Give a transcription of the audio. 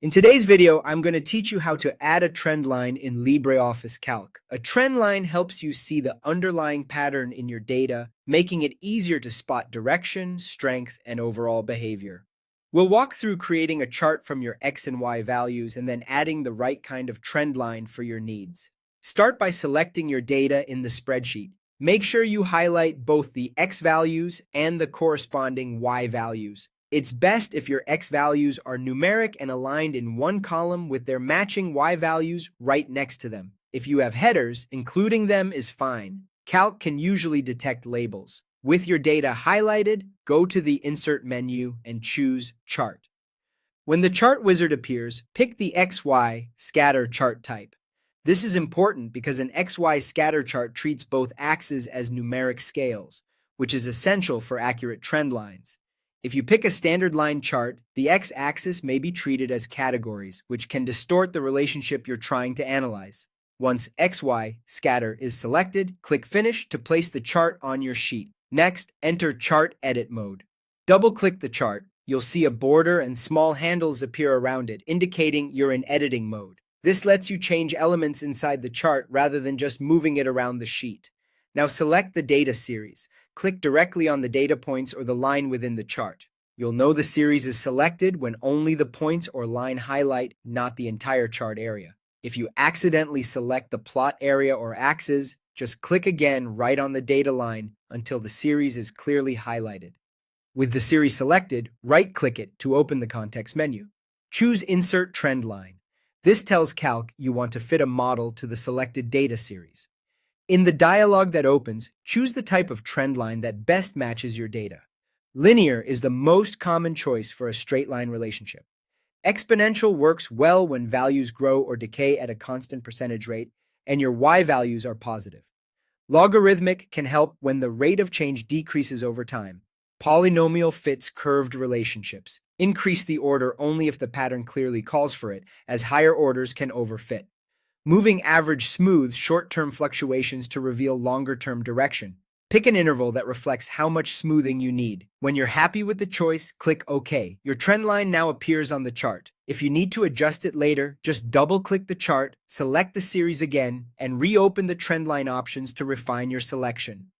In today's video, I'm going to teach you how to add a trend line in LibreOffice Calc. A trend line helps you see the underlying pattern in your data, making it easier to spot direction, strength, and overall behavior. We'll walk through creating a chart from your X and Y values and then adding the right kind of trend line for your needs. Start by selecting your data in the spreadsheet. Make sure you highlight both the X values and the corresponding Y values. It's best if your X values are numeric and aligned in one column with their matching Y values right next to them. If you have headers, including them is fine. Calc can usually detect labels. With your data highlighted, go to the Insert menu and choose Chart. When the chart wizard appears, pick the XY scatter chart type. This is important because an XY scatter chart treats both axes as numeric scales, which is essential for accurate trend lines. If you pick a standard line chart, the x-axis may be treated as categories, which can distort the relationship you're trying to analyze. Once XY scatter is selected, click Finish to place the chart on your sheet. Next, enter Chart Edit mode. Double-click the chart. You'll see a border and small handles appear around it, indicating you're in editing mode. This lets you change elements inside the chart rather than just moving it around the sheet. Now select the data series. Click directly on the data points or the line within the chart. You'll know the series is selected when only the points or line highlight, not the entire chart area. If you accidentally select the plot area or axis, just click again right on the data line until the series is clearly highlighted. With the series selected, right-click it to open the context menu. Choose Insert Trend Line. This tells Calc you want to fit a model to the selected data series. In the dialog that opens, choose the type of trend line that best matches your data. Linear is the most common choice for a straight line relationship. Exponential works well when values grow or decay at a constant percentage rate, and your Y values are positive. Logarithmic can help when the rate of change decreases over time. Polynomial fits curved relationships. Increase the order only if the pattern clearly calls for it, as higher orders can overfit. Moving average smooths short-term fluctuations to reveal longer-term direction. Pick an interval that reflects how much smoothing you need. When you're happy with the choice, click OK. Your trend line now appears on the chart. If you need to adjust it later, just double-click the chart, select the series again, and reopen the trend line options to refine your selection.